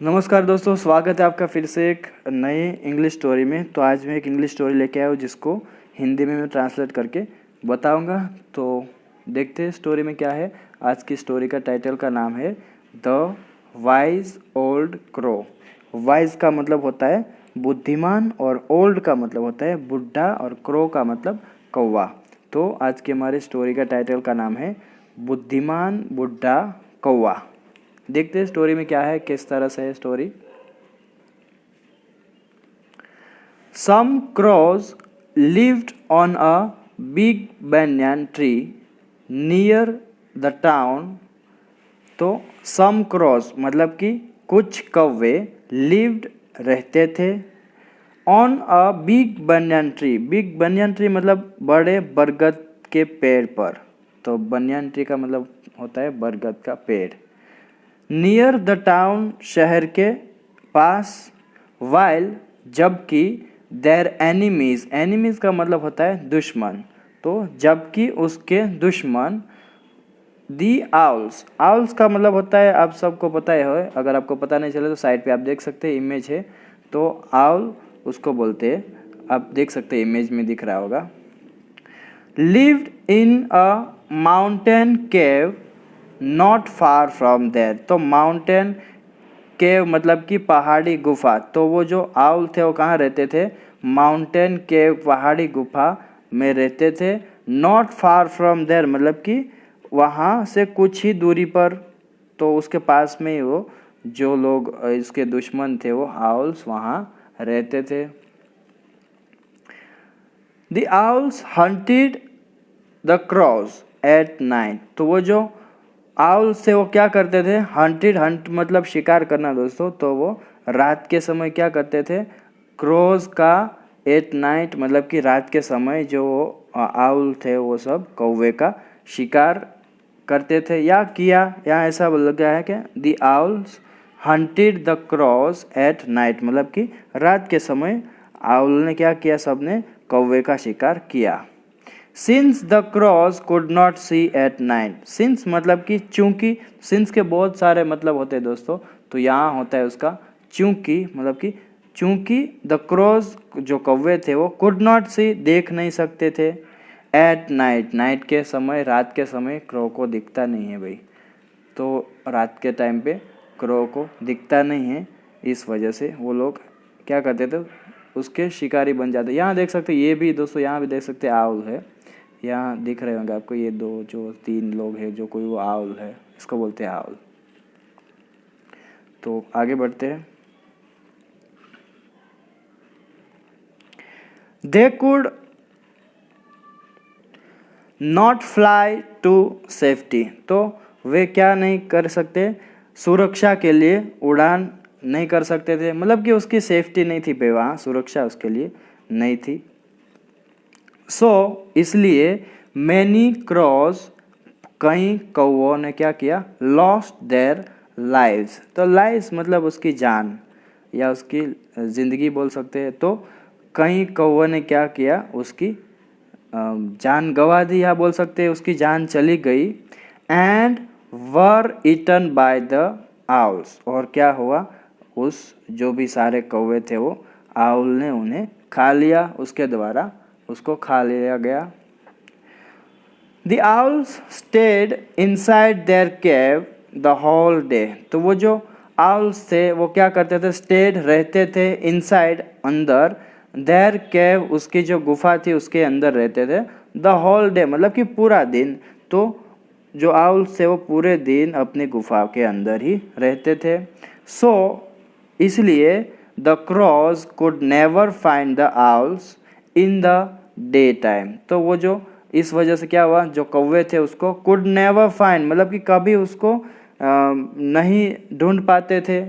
नमस्कार दोस्तों, स्वागत है आपका फिर से एक नए इंग्लिश स्टोरी में। तो आज मैं एक इंग्लिश स्टोरी लेके आया हूँ जिसको हिंदी में मैं ट्रांसलेट करके बताऊँगा। तो देखते हैं स्टोरी में क्या है। आज की स्टोरी का टाइटल का नाम है the wise old crow. Wise का मतलब होता है बुद्धिमान और ओल्ड का मतलब होता है बुढ़ा और क्रो का मतलब कौवा। तो आज के हमारे स्टोरी का टाइटल का नाम है बुद्धिमान बुढ़ा कौवा। देखते हैं स्टोरी में क्या है, किस तरह से है story. Some crows lived on a big banyan tree near the town। तो some crows मतलब कि कुछ कौवे lived रहते थे on a big banyan tree। big banyan tree मतलब बड़े बरगद के पेड़ पर। तो banyan tree का मतलब होता है बरगद का पेड़। नियर द टाउन शहर के पास। वाइल जबकि देयर एनिमीज, एनिमीज का मतलब होता है दुश्मन। तो जबकि उसके दुश्मन दी आउल्स, आउल्स का मतलब होता है आप सबको पता है। अगर आपको पता नहीं चले तो साइड पे आप देख सकते हैं, इमेज है। तो आउल उसको बोलते हैं, आप देख सकते हैं इमेज में दिख रहा होगा। Lived in a mountain cave not far from there. तो माउंटेन केव मतलब कि पहाड़ी गुफा। तो वो जो आउल थे वो कहाँ रहते थे? माउंटेन केव, पहाड़ी गुफा में रहते थे। नॉट फार फ्रॉम देयर मतलब कि वहाँ से कुछ ही दूरी पर। तो उसके पास में ही वो जो लोग इसके दुश्मन थे वो आउल्स वहाँ रहते थे। The owls hunted the crows at night. तो वो जो आउल से वो क्या करते थे? हंटेड, हंट मतलब शिकार करना दोस्तों। तो वो रात के समय क्या करते थे? क्रोज का एट नाइट मतलब कि रात के समय जो आउल थे वो सब कौवे का शिकार करते थे या किया। यहाँ ऐसा बोला गया है कि the owls hunted the crows at night मतलब कि रात के समय आउल ने क्या किया? सबने कौवे का शिकार किया। Since the crows could not see at night. Since मतलब कि चूंकि। सिंस के बहुत सारे मतलब होते हैं दोस्तों। तो यहाँ होता है उसका चूंकि मतलब कि चूंकि द क्रॉस जो कौवे थे वो कुड नॉट सी देख नहीं सकते थे। एट नाइट, नाइट के समय, रात के समय क्रो को दिखता नहीं है भाई। तो रात के टाइम पे क्रो को दिखता नहीं है, इस वजह से वो लोग क्या करते थे? उसके शिकारी बन जाते। यहाँ देख सकते ये भी दोस्तों, यहाँ भी देख सकते आउल है। यहाँ दिख रहे होंगे आपको ये दो जो तीन लोग हैं, जो कोई वो आउल है, इसको बोलते हैं आउल। तो आगे बढ़ते हैं। They could not fly to safety. तो वे क्या नहीं कर सकते? सुरक्षा के लिए उड़ान नहीं कर सकते थे। मतलब कि उसकी सेफ्टी नहीं थी पे, वहाँ सुरक्षा उसके लिए नहीं थी। सो इसलिए मैनी क्रॉस, कई कौवों ने क्या किया? Lost their lives. तो लाइव्स मतलब उसकी जान या उसकी ज़िंदगी बोल सकते हैं। तो कई कौवों ने क्या किया? उसकी जान गंवा दी या बोल सकते हैं उसकी जान चली गई। And were eaten by the owls. और क्या हुआ? उस जो भी सारे कौवे थे वो आउल ने उन्हें खा लिया, उसके द्वारा उसको खा लिया गया। The owls stayed inside their cave the whole day। तो वो जो owls थे वो क्या करते थे? stayed रहते थे, inside अंदर, their cave उसकी जो गुफा थी उसके अंदर रहते थे। the whole day मतलब कि पूरा दिन। तो जो owls थे वो पूरे दिन अपनी गुफा के अंदर ही रहते थे। so इसलिए the crows could never find the owls in the day time. तो वो जो इस वजह से क्या हुआ? जो कौवे थे उसको कुड नेवर फाइंड मतलब कि कभी उसको नहीं ढूंढ पाते थे।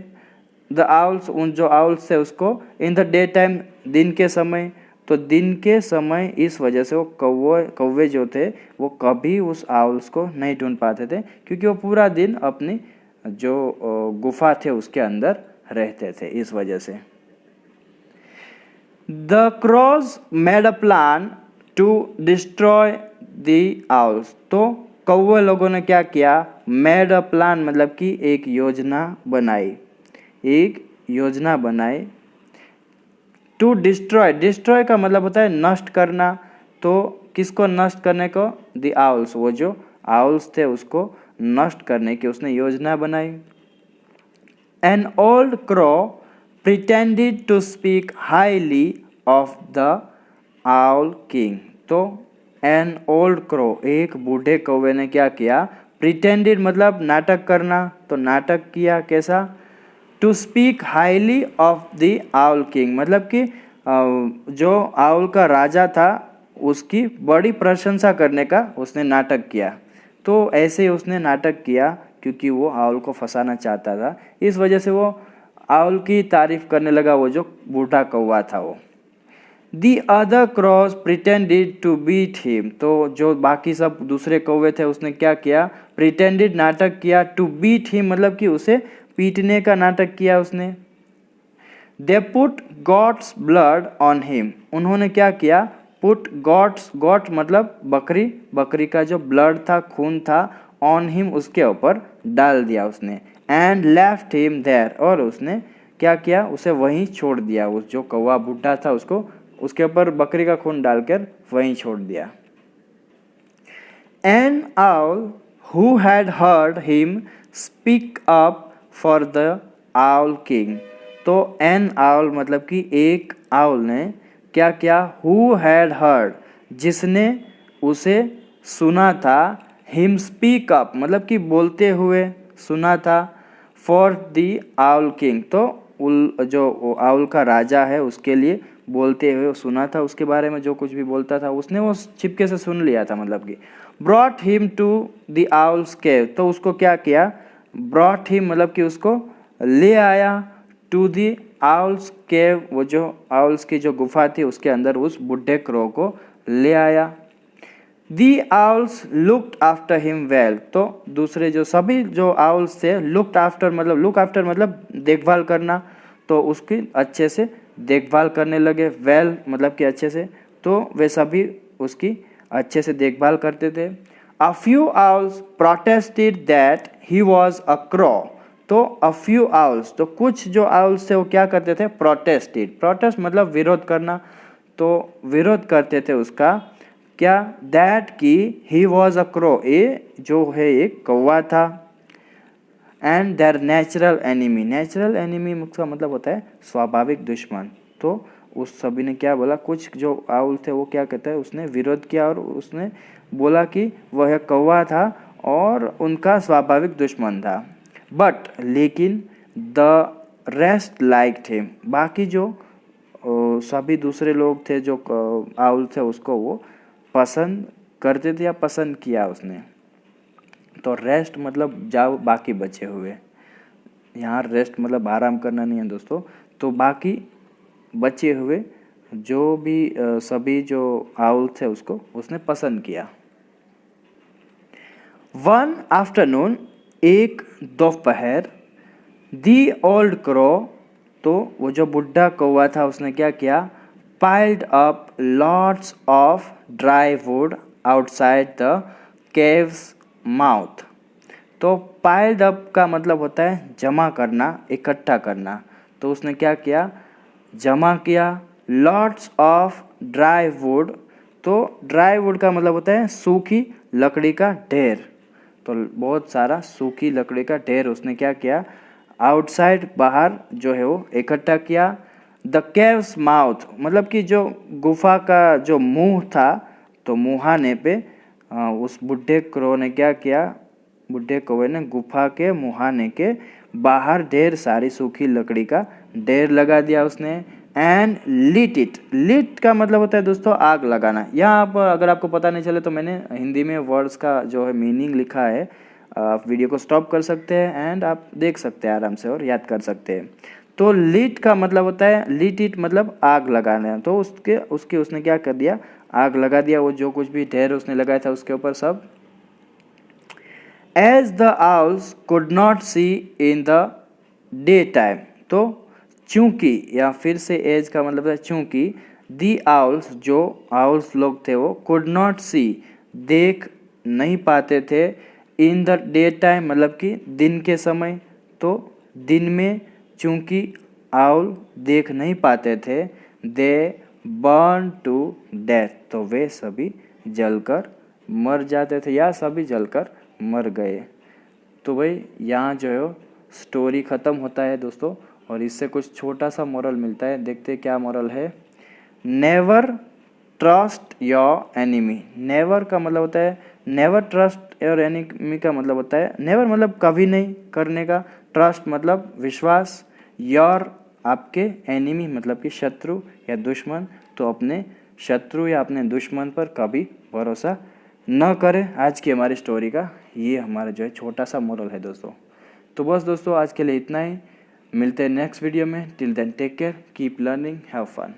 द आउल्स, उन जो आउल्स थे उसको इन द डे टाइम दिन के समय। तो दिन के समय इस वजह से वो कौवे जो थे वो कभी उस आउल्स को नहीं ढूंढ पाते थे, क्योंकि वो पूरा दिन अपनी जो गुफा थे उसके अंदर रहते थे, इस वजह से। The crows made a plan to destroy the owls। तो कौवे लोगों ने क्या किया? Made a plan मतलब कि एक योजना बनाई। एक योजना बनाई। टू डिस्ट्रॉय, डिस्ट्रॉय का मतलब होता है नष्ट करना। तो किसको नष्ट करने को? द आउल्स, वो जो आउल्स थे उसको नष्ट करने की उसने योजना बनाई। An old crow pretended to speak highly of the owl king. तो एन ओल्ड क्रो, एक बूढ़े कौवे ने क्या किया? प्रिटेंडेड मतलब नाटक करना, तो नाटक किया कैसा? To speak highly of the owl king, मतलब कि जो आउल का राजा था उसकी बड़ी प्रशंसा करने का उसने नाटक किया। तो ऐसे ही उसने नाटक किया क्योंकि वो आउल को फंसाना चाहता था, इस वजह से वो आउल की तारीफ करने लगा, वो जो बूढ़ा कौवा था वो। The other crows pretended to beat him, तो जो बाकी सब दूसरे कौवे थे उसने क्या किया? Pretended नाटक किया, to beat him मतलब कि उसे पीटने का नाटक किया उसने। They put God's blood on him, उन्होंने क्या किया? Put God's, God मतलब बकरी, बकरी का जो ब्लड था, खून था, on him उसके ऊपर डाल दिया उसने। And left him there, और उसने क्या किया? उसे वहीं छोड़ दिया, उस जो कौवा बूढ़ा था उसको उसके ऊपर बकरी का खून डालकर वहीं छोड़ दिया। An owl who had heard him speak up for the owl king, तो an owl मतलब कि एक आउल ने क्या किया? Who had heard, जिसने उसे सुना था, him speak up मतलब कि बोलते हुए सुना था, for the owl king, तो जो आउल का राजा है उसके लिए बोलते हुए सुना था, उसके बारे में जो कुछ भी बोलता था उसने वो छिपके से सुन लिया था, मतलब कि brought him to the owls cave, तो उसको क्या किया? ब्रॉट हिम मतलब कि उसको ले आया, टू द आउल्स केव, वो जो आउल्स की जो गुफा थी उसके अंदर उस बुढ़े क्रो को ले आया। The owls looked after him well, तो दूसरे जो सभी जो आउल्स थे, लुक आफ्टर मतलब देखभाल करना, तो उसकी अच्छे से देखभाल करने लगे। वेल मतलब कि अच्छे से, तो वे सभी उसकी अच्छे से देखभाल करते थे। A few owls protested that he was a crow, तो अ फ्यू आउल्स, तो कुछ जो आउल्स थे वो क्या करते थे? प्रोटेस्टेड, प्रोटेस्ट मतलब विरोध करना, तो विरोध करते थे उसका क्या? दैट की ही वॉज अ क्रो, ये जो है एक कौवा था। And there natural enemy, natural enemy का मतलब होता है स्वाभाविक दुश्मन। तो उस सभी ने क्या बोला? कुछ जो आउल थे वो क्या कहता है, उसने विरोध किया और उसने बोला कि वह कौवा था और उनका स्वाभाविक दुश्मन था। बट लेकिन द रेस्ट लाइक्ड हिम, बाकी जो सभी दूसरे लोग थे जो आउल थे उसको वो पसंद करते थे या पसंद किया उसने। तो रेस्ट मतलब जाओ बाकी बचे हुए, यहाँ रेस्ट मतलब आराम करना नहीं है दोस्तों, तो बाकी बचे हुए जो भी सभी जो आउल थे उसको उसने पसंद किया। वन आफ्टरनून, एक दोपहर, दी ओल्ड क्रो, तो वो जो बुढ़ा कौवा था उसने क्या किया? Piled up lots of dry would outside the caves mouth, तो पाइल्ड अप का मतलब होता है जमा करना, इकट्ठा करना, तो उसने क्या किया? जमा किया लॉट्स ऑफ ड्राई वुड, तो ड्राई वुड का मतलब होता है सूखी लकड़ी का ढेर, तो बहुत सारा सूखी लकड़ी का ढेर उसने क्या किया? आउटसाइड, बाहर जो है वो इकट्ठा किया। द केव्स माउथ मतलब कि जो गुफा का जो मुंह था, तो मुहाने पे उस बुढ़े क्रो ने क्या किया? बुढ़े कौवे ने गुफा के मुहाने के बाहर ढेर सारी सूखी लकड़ी का ढेर लगा दिया उसने। एंड लिट इट, लिट का मतलब होता है दोस्तों आग लगाना। यहाँ पर अगर आपको पता नहीं चले तो मैंने हिंदी में वर्ड्स का जो है मीनिंग लिखा है, आप वीडियो को स्टॉप कर सकते हैं एंड आप देख सकते हैं आराम से और याद कर सकते हैं। तो लिट का मतलब होता है, लिट इट मतलब आग लगाना, तो उसके उसने क्या कर दिया? आग लगा दिया, वो जो कुछ भी ढेर उसने लगाया था उसके ऊपर सब। As the owls could not see in the day time, तो चूंकि, या फिर से एज का मतलब है चूंकि, दी आउल्स जो आउल्स लोग थे वो कुड नॉट सी देख नहीं पाते थे, इन द डे टाइम मतलब कि दिन के समय, तो दिन में चूंकि आउल देख नहीं पाते थे, दे बर्न टू डेथ, तो वे सभी जलकर मर जाते थे या सभी जलकर मर गए। तो भाई यहाँ जो है स्टोरी ख़त्म होता है दोस्तों, और इससे कुछ छोटा सा मोरल मिलता है। देखते हैं क्या मोरल है। Never trust your enemy. Never का मतलब होता है, नेवर ट्रस्ट योर एनिमी का मतलब होता है, नेवर मतलब कभी नहीं करने का, ट्रस्ट मतलब विश्वास, योर आपके, एनिमी मतलब कि शत्रु या दुश्मन, तो अपने शत्रु या अपने दुश्मन पर कभी भरोसा न करें। आज की हमारी स्टोरी का ये हमारा जो है छोटा सा मोरल है दोस्तों। तो बस दोस्तों आज के लिए इतना ही, मिलते हैं नेक्स्ट वीडियो में। Till then take care, keep learning, have fun.